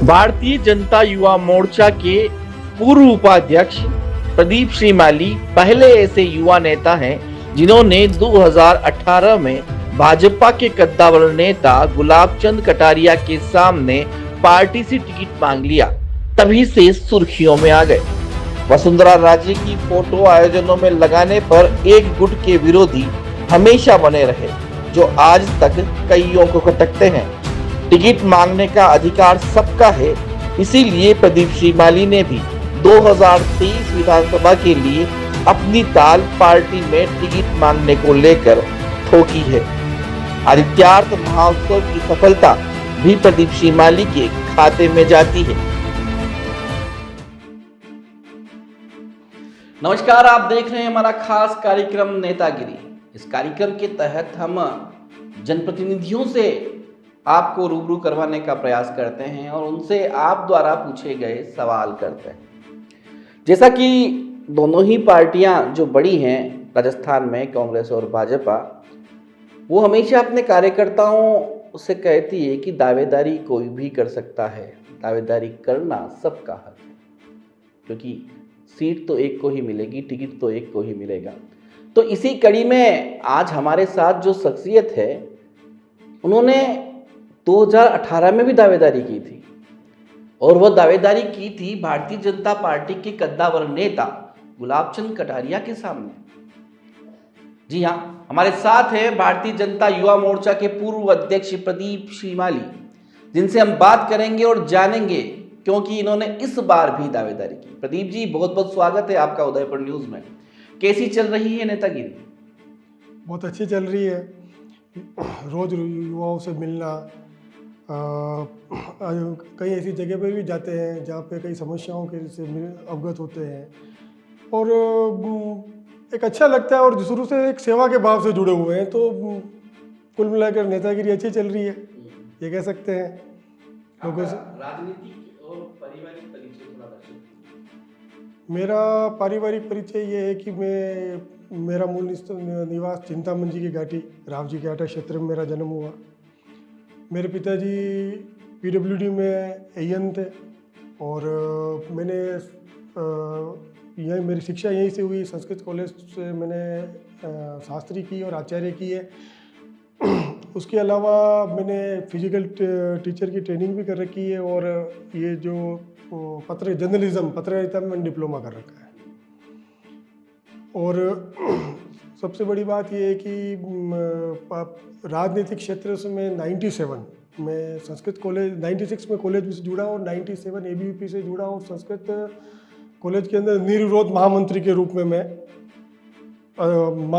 भारतीय जनता युवा मोर्चा के पूर्व उपाध्यक्ष प्रदीप श्रीमाली पहले ऐसे युवा नेता हैं जिन्होंने 2018 में भाजपा के कद्दावर नेता गुलाब चंद कटारिया के सामने पार्टी से टिकट मांग लिया। तभी से सुर्खियों में आ गए। वसुंधरा राजे की फोटो आयोजनों में लगाने पर एक गुट के विरोधी हमेशा बने रहे, जो आज तक कईयों को खटकते हैं। टिकट मांगने का अधिकार सबका है, इसीलिए प्रदीप श्रीमाली ने भी 2023 विधानसभा के लिए अपनी ताल पार्टी में टिकट मांगने को लेकर ठोकी है। आदित्यार्थ महोत्सव की सफलता भी प्रदीप श्रीमाली के खाते में जाती है। नमस्कार, आप देख रहे हैं हमारा खास कार्यक्रम नेतागिरी। इस कार्यक्रम के तहत हम जनप्रतिनिधियों से आपको रूबरू करवाने का प्रयास करते हैं और उनसे आप द्वारा पूछे गए सवाल करते हैं। जैसा कि दोनों ही पार्टियां जो बड़ी हैं राजस्थान में, कांग्रेस और भाजपा, वो हमेशा अपने कार्यकर्ताओं से कहती है कि दावेदारी कोई भी कर सकता है, दावेदारी करना सबका हक है, क्योंकि सीट तो एक को ही मिलेगी, टिकट तो एक को ही मिलेगा। तो इसी कड़ी में आज हमारे साथ जो शख्सियत है, उन्होंने 2018 में भी दावेदारी की थी और वह दावेदारी की थी भारतीय जनता पार्टी के कद्दावर नेता गुलाब चंद कटारिया के सामने। जी हाँ, हमारे साथ है भारतीय जनता युवा मोर्चा के पूर्व अध्यक्ष प्रदीप श्रीमाली, जिनसे हम बात करेंगे और जानेंगे क्योंकि इन्होंने इस बार भी दावेदारी की। प्रदीप जी, बहुत बहुत स्वागत है आपका उदयपुर न्यूज में। कैसी चल रही है नेतागिरी? बहुत अच्छी चल रही है। रोज युवाओं से मिलना, कई ऐसी जगह पे भी जाते हैं जहाँ पे कई समस्याओं के से अवगत होते हैं और एक अच्छा लगता है और शुरू से एक सेवा के भाव से जुड़े हुए हैं। तो कुल मिलाकर नेतागिरी अच्छी चल रही है, ये कह सकते हैं। लोगों से राजनीतिक और पारिवारिक परिचय थोड़ा बताइए। मेरा पारिवारिक परिचय ये है कि मेरा मूल निवास चिंतामन जी की घाटी, राव जी के आटा क्षेत्र में मेरा जन्म हुआ। मेरे पिताजी पीडब्ल्यूडी में एएन थे और मैंने यही मेरी शिक्षा यहीं से हुई। संस्कृत कॉलेज से मैंने शास्त्री की और आचार्य की है। उसके अलावा मैंने फिजिकल टीचर की ट्रेनिंग भी कर रखी है और ये जो पत्रकारिता में मैंने डिप्लोमा कर रखा है। और सबसे बड़ी बात यह है कि राजनीतिक क्षेत्र से मैं 97 में संस्कृत कॉलेज, 96 में कॉलेज से जुड़ा और 97 एबीवीपी से जुड़ा और संस्कृत कॉलेज के अंदर निर्विरोध महामंत्री के रूप में मैं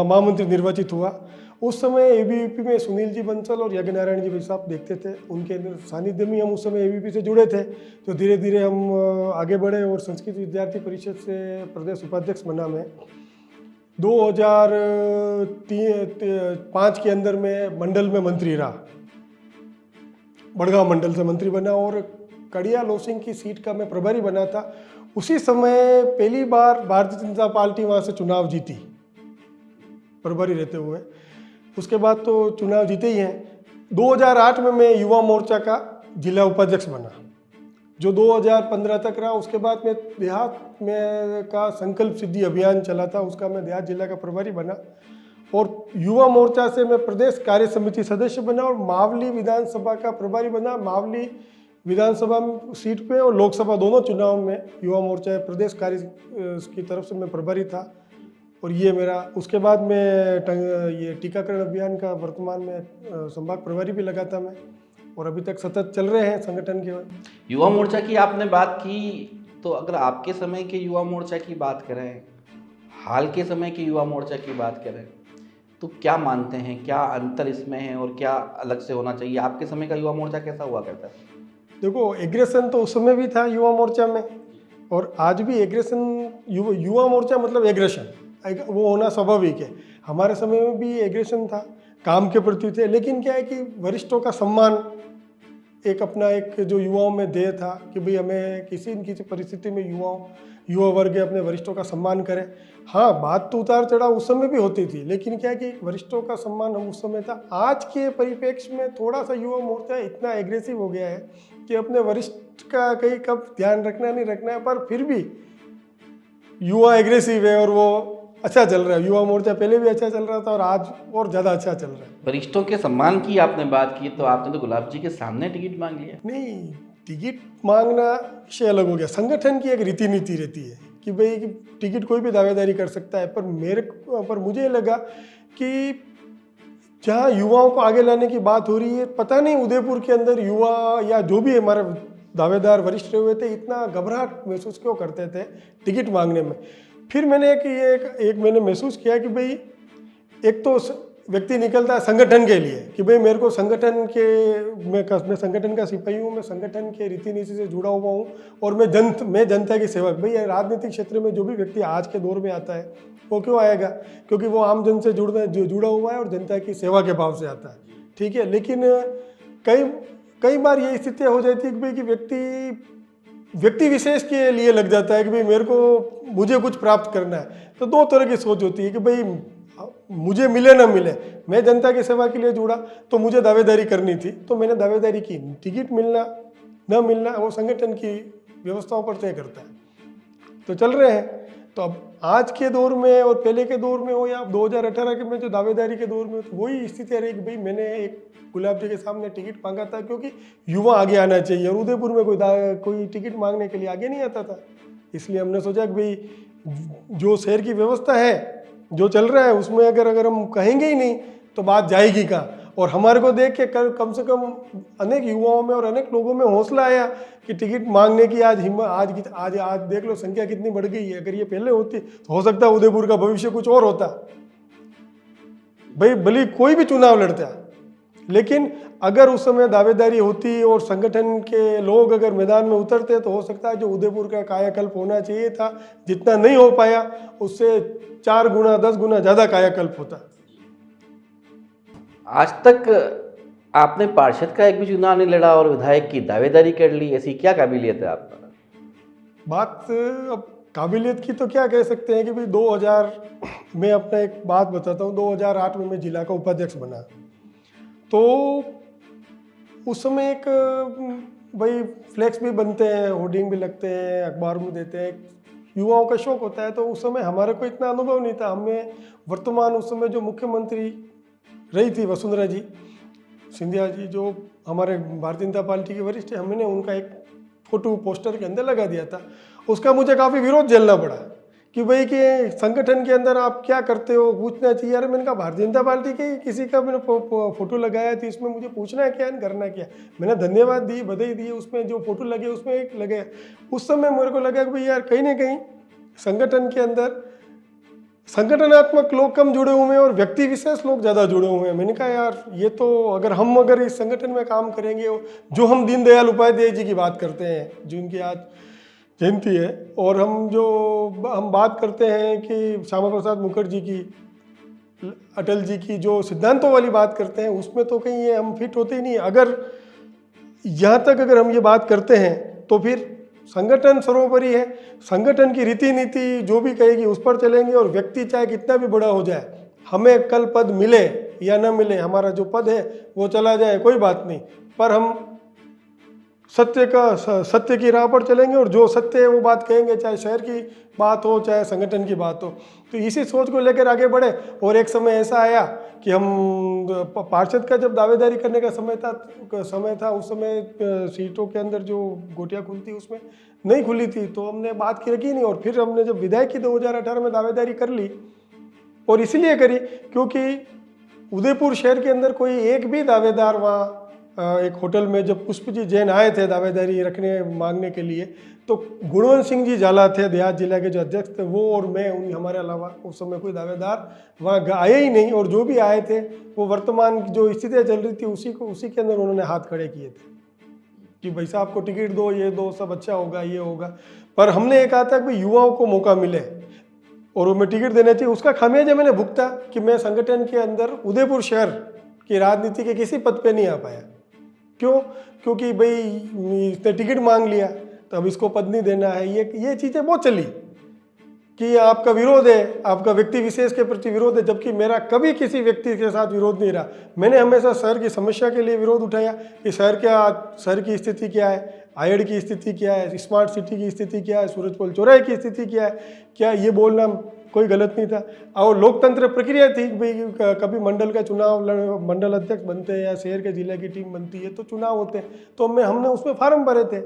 महामंत्री निर्वाचित हुआ। उस समय एबीवीपी में सुनील जी बंसल और यज्ञ नारायण जी भाई साहब देखते थे, उनके सानिध्य में हम उस समय एबीवीपी से जुड़े थे। तो धीरे धीरे हम आगे बढ़े और संस्कृत विद्यार्थी परिषद से प्रदेश उपाध्यक्ष बना मैं। 2005 के अंदर मैं मंडल में मंत्री रहा, बड़गांव मंडल से मंत्री बना और कड़िया लोसिंग की सीट का मैं प्रभारी बना था। उसी समय पहली बार भारतीय जनता पार्टी वहाँ से चुनाव जीती प्रभारी रहते हुए। उसके बाद तो चुनाव जीते ही हैं। 2008 में मैं युवा मोर्चा का जिला उपाध्यक्ष बना, जो 2015 तक रहा। उसके बाद मैं देहात में का संकल्प सिद्धि अभियान चला था, उसका मैं देहात जिला का प्रभारी बना और युवा मोर्चा से मैं प्रदेश कार्य समिति सदस्य बना और मावली विधानसभा का प्रभारी बना। मावली विधानसभा सीट पे और लोकसभा दोनों चुनाव में युवा मोर्चा प्रदेश कार्य की तरफ से मैं प्रभारी था। और ये मेरा, उसके बाद मैं ये टीकाकरण अभियान का वर्तमान में संभाग प्रभारी भी लगा था मैं, और अभी तक सतत चल रहे हैं संगठन के। युवा मोर्चा की आपने बात की, तो अगर आपके समय के युवा मोर्चा की बात करें, हाल के समय के युवा मोर्चा की बात करें, तो क्या मानते हैं, क्या अंतर इसमें है और क्या अलग से होना चाहिए? आपके समय का युवा मोर्चा कैसा हुआ करता है? देखो, एग्रेशन तो उस समय भी था युवा मोर्चा में और आज भी एग्रेशन। युवा मोर्चा मतलब एग्रेशन, वो होना स्वाभाविक है। हमारे समय में भी एग्रेशन था, काम के प्रति थे, लेकिन क्या है कि वरिष्ठों का सम्मान एक अपना एक जो युवाओं में ध्येय था कि भाई हमें किसी न किसी परिस्थिति में युवा वर्ग अपने वरिष्ठों का सम्मान करें। हाँ, बात तो उतार चढ़ाव उस समय भी होती थी, लेकिन क्या कि वरिष्ठों का सम्मान हम उस समय था। आज के परिप्रेक्ष्य में थोड़ा सा युवा मोर्चा इतना एग्रेसिव हो गया है कि अपने वरिष्ठ का कहीं कब ध्यान रखना नहीं रखना है, पर फिर भी युवा एग्रेसिव है और वो अच्छा चल रहा है। युवा मोर्चा पहले भी अच्छा चल रहा था और आज और ज़्यादा अच्छा चल रहा है। वरिष्ठों के सम्मान की आपने बात की, तो आपने तो गुलाब जी के सामने टिकट मांग लिया। नहीं, टिकट मांगना विषय अलग हो गया। संगठन की एक रीति नीति रहती है कि भाई कि टिकट कोई भी दावेदारी कर सकता है, पर मुझे लगा कि जहाँ युवाओं को आगे लाने की बात हो रही है, पता नहीं उदयपुर के अंदर युवा या जो भी हमारे दावेदार वरिष्ठ हुए थे इतना घबराहट महसूस क्यों करते थे टिकट मांगने में। फिर मैंने एक मैंने महसूस किया कि भाई एक तो व्यक्ति निकलता है संगठन के लिए कि भाई मेरे को संगठन के मैं संगठन का सिपाही हूँ, मैं संगठन के रीति नीति से जुड़ा हुआ हूँ और मैं जनता की सेवा। भाई राजनीतिक क्षेत्र में जो भी व्यक्ति आज के दौर में आता है वो क्यों आएगा? क्योंकि वो आम जन से जुड़ा हुआ है और जनता की सेवा के भाव से आता है, ठीक है। लेकिन कई बार ये स्थितियाँ हो जाती है कि भाई कि व्यक्ति विशेष के लिए लग जाता है कि भाई मुझे कुछ प्राप्त करना है। तो दो तरह की सोच होती है कि भाई मुझे मिले ना मिले, मैं जनता की सेवा के लिए जुड़ा तो मुझे दावेदारी करनी थी, तो मैंने दावेदारी की। टिकट मिलना ना मिलना वो संगठन की व्यवस्थाओं पर तय करता है। तो चल रहे हैं। तो अब आज के दौर में और पहले के दौर में हो या 2018 के में जो दावेदारी के दौर में, तो वही स्थिति रही कि भाई मैंने एक गुलाब जी के सामने टिकट मांगा था क्योंकि युवा आगे आना चाहिए और उदयपुर में कोई टिकट मांगने के लिए आगे नहीं आता था। इसलिए हमने सोचा कि भाई जो शहर की व्यवस्था है, जो चल रहा है उसमें अगर हम कहेंगे ही नहीं तो बात जाएगी कहाँ। और हमारे को देख के कम से कम अनेक युवाओं में और अनेक लोगों में हौसला आया कि टिकट मांगने की आज देख लो संख्या कितनी बढ़ गई है। अगर ये पहले होती तो हो सकता है उदयपुर का भविष्य कुछ और होता। भाई भले कोई भी चुनाव लड़ता, लेकिन अगर उस समय दावेदारी होती और संगठन के लोग अगर मैदान में उतरते तो हो सकता है जो उदयपुर का कायाकल्प होना चाहिए था, जितना नहीं हो पाया, उससे 4 गुना 10 गुना ज़्यादा कायाकल्प होता। आज तक आपने पार्षद का एक भी चुनाव नहीं लड़ा और विधायक की दावेदारी कर ली, ऐसी क्या काबिलियत है आप पर? बात अब काबिलियत की तो क्या कह सकते हैं कि भाई 2000 में अपना एक बात बताता हूँ। 2008 में मैं जिला का उपाध्यक्ष बना, तो उस समय एक भाई फ्लैक्स भी बनते हैं, होर्डिंग भी लगते हैं, अखबार में देते हैं, युवाओं का शौक होता है। तो उस समय हमारे को इतना अनुभव नहीं था। हमें वर्तमान उस समय जो मुख्यमंत्री रही थी वसुंधरा जी सिंधिया जी, जो हमारे भारतीय जनता पार्टी के वरिष्ठ, हमने उनका एक फोटो पोस्टर के अंदर लगा दिया था। उसका मुझे काफ़ी विरोध झेलना पड़ा कि भाई कि संगठन के अंदर आप क्या करते हो, पूछना चाहिए। यार मैंने कहा भारतीय जनता पार्टी के किसी का मैंने फोटो लगाया थी, इसमें मुझे पूछना है क्या, करना क्या। मैंने धन्यवाद दी, बधाई दी, उसमें जो फोटो लगे उसमें एक लगे। उस समय मेरे को लगा कि भाई यार कहीं ना कहीं संगठन के अंदर संगठनात्मक लोग कम जुड़े हुए हैं और व्यक्ति विशेष लोग ज़्यादा जुड़े हुए हैं। मैंने कहा यार ये तो अगर इस संगठन में काम करेंगे, जो हम दीनदयाल उपाध्याय जी की बात करते हैं, जो उनकी आज जयंती है, और हम बात करते हैं कि श्यामा प्रसाद मुखर्जी की, अटल जी की जो सिद्धांतों वाली बात करते हैं, उसमें तो कहीं ये हम फिट होते ही नहीं। अगर यहाँ तक अगर हम ये बात करते हैं तो फिर संगठन सर्वोपरि है। संगठन की रीति नीति जो भी कहेगी उस पर चलेंगे, और व्यक्ति चाहे कितना भी बड़ा हो जाए, हमें कल पद मिले या न मिले, हमारा जो पद है वो चला जाए कोई बात नहीं, पर हम सत्य की राह पर चलेंगे और जो सत्य है वो बात कहेंगे, चाहे शहर की बात हो चाहे संगठन की बात हो। तो इसी सोच को लेकर आगे बढ़े। और एक समय ऐसा आया कि हम पार्षद का जब दावेदारी करने का समय था उस समय सीटों के अंदर जो गोटियाँ खुलती उसमें नहीं खुली थी, तो हमने बात की रखी नहीं। और फिर हमने जब विधायक की 2018 में दावेदारी कर ली, और इसीलिए करी क्योंकि उदयपुर शहर के अंदर कोई एक भी दावेदार वहाँ एक होटल में जब पुष्प जी जैन आए थे दावेदारी मांगने के लिए, तो गुणवंत सिंह जी झाला थे देहात जिला के जो अध्यक्ष थे, वो और मैं, हमारे अलावा उस समय कोई दावेदार वहाँ आए ही नहीं। और जो भी आए थे वो वर्तमान जो स्थितियाँ चल रही थी उसी के अंदर उन्होंने हाथ खड़े किए थे कि भाई साहब को टिकट दो, ये दो, सब अच्छा होगा, ये होगा। पर हमने ये कहा था कि युवाओं को मौका मिले और उन्हें टिकट देना चाहिए। उसका खामियाजा मैंने भुगता कि मैं संगठन के अंदर उदयपुर शहर की राजनीति के किसी पद पे नहीं आ पाया, क्यों? क्योंकि भाई इसने टिकट मांग लिया तो अब इसको पद नहीं देना है। ये चीज़ें बहुत चली कि आपका विरोध है, आपका व्यक्ति विशेष के प्रति विरोध है, जबकि मेरा कभी किसी व्यक्ति के साथ विरोध नहीं रहा। मैंने हमेशा शहर की समस्या के लिए विरोध उठाया कि शहर की स्थिति क्या है, आयड की स्थिति क्या है, स्मार्ट सिटी की स्थिति क्या है, सूरजपोल चौराहे की स्थिति क्या है, क्या ये बोलना कोई गलत नहीं था। और लोकतंत्र प्रक्रिया थी भाई, कभी मंडल का चुनाव मंडल अध्यक्ष बनते हैं या शहर के जिले की टीम बनती है तो चुनाव होते हैं, तो हमने उसमें फार्म भरे थे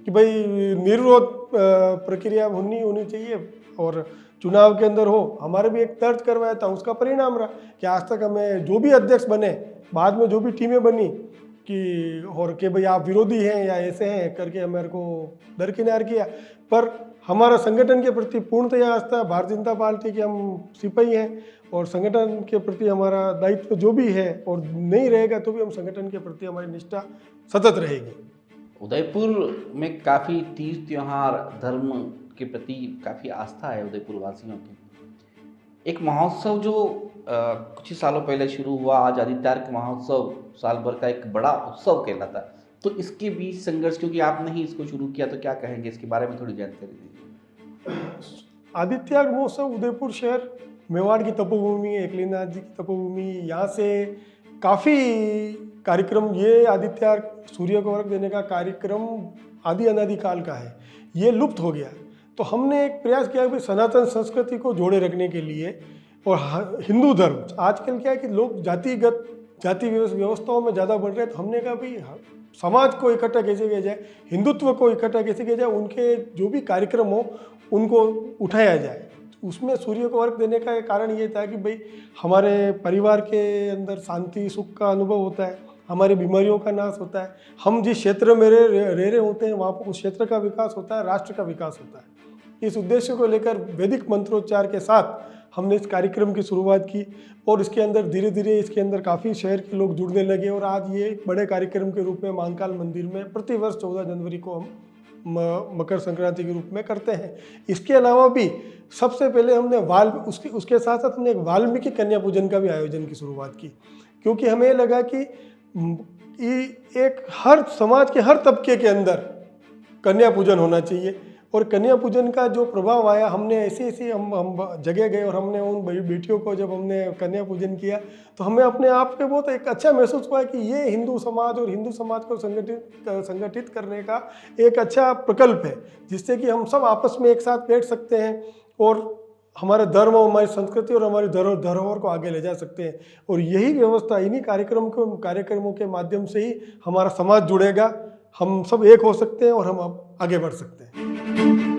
कि भाई निर्विरोध प्रक्रिया होनी चाहिए और चुनाव के अंदर हो। हमारे भी एक दर्ज करवाया था, उसका परिणाम रहा कि आज तक हमें जो भी अध्यक्ष बने, बाद में जो भी टीमें बनी कि भाई आप विरोधी हैं या ऐसे हैं करके हमारे को दरकिनार किया। पर हमारा संगठन के प्रति पूर्णतया आस्था, भारतीय जनता पार्टी के हम सिपाही हैं और संगठन के प्रति हमारा दायित्व जो भी है और नहीं रहेगा तो भी हम संगठन के प्रति हमारी निष्ठा सतत रहेगी। उदयपुर में काफ़ी तीज त्योहार धर्म के प्रति काफ़ी आस्था है उदयपुर वासियों की। एक महोत्सव जो कुछ ही सालों पहले शुरू हुआ, आज आदित्यार्क महोत्सव साल भर का एक बड़ा उत्सव कहलाता, तो इसके बीच संघर्ष, क्योंकि आपने ही इसको शुरू किया, तो क्या कहेंगे इसके बारे में थोड़ी जानकारी दीजिए। आदित्यार्क महोत्सव उदयपुर शहर मेवाड़ की तपोभूमि, एकलीनाथ जी की तपोभूमि, यहाँ से काफ़ी कार्यक्रम, ये आदित्यार्क सूर्य को अर्घ देने का कार्यक्रम आदि अनादि काल का है, ये लुप्त हो गया। तो हमने एक प्रयास किया कि सनातन संस्कृति को जोड़े रखने के लिए और हिंदू धर्म, आजकल क्या है कि लोग जाति व्यवस्थाओं में ज़्यादा बढ़ रहे हैं, तो हमने कहा भाई समाज को इकट्ठा कैसे किया जाए, हिंदुत्व को इकट्ठा कैसे किया जाए, उनके जो भी कार्यक्रम हो उनको उठाया जाए। उसमें सूर्य को अर्घ देने का कारण ये था कि भाई हमारे परिवार के अंदर शांति सुख का अनुभव होता है, हमारी बीमारियों का नाश होता है, हम जिस क्षेत्र में रह रहे होते हैं वहाँ पर उस क्षेत्र का विकास होता है, राष्ट्र का विकास होता है। इस उद्देश्य को लेकर वैदिक मंत्रोच्चार के साथ हमने इस कार्यक्रम की शुरुआत की और इसके अंदर धीरे धीरे इसके अंदर काफ़ी शहर के लोग जुड़ने लगे और आज ये बड़े कार्यक्रम के रूप में महाकाल मंदिर में प्रतिवर्ष 14 जनवरी को हम मकर संक्रांति के रूप में करते हैं। इसके अलावा भी सबसे पहले हमने उसके साथ साथ हमने एक वाल्मीकि कन्या पूजन का भी आयोजन की शुरुआत की, क्योंकि हमें लगा कि एक हर समाज के हर तबके के अंदर कन्या पूजन होना चाहिए और कन्या पूजन का जो प्रभाव आया, हमने ऐसे हम जगह गए और हमने उन बेटियों को जब हमने कन्या पूजन किया तो हमें अपने आप पे बहुत एक अच्छा महसूस हुआ कि ये हिंदू समाज और हिंदू समाज को संगठित करने का एक अच्छा प्रकल्प है, जिससे कि हम सब आपस में एक साथ बैठ सकते हैं और हमारे धर्म और हमारी संस्कृति और हमारी धरोहर को आगे ले जा सकते हैं। और यही व्यवस्था, इन्हीं कार्यक्रमों के माध्यम से ही हमारा समाज जुड़ेगा, हम सब एक हो सकते हैं और हम आगे बढ़ सकते हैं।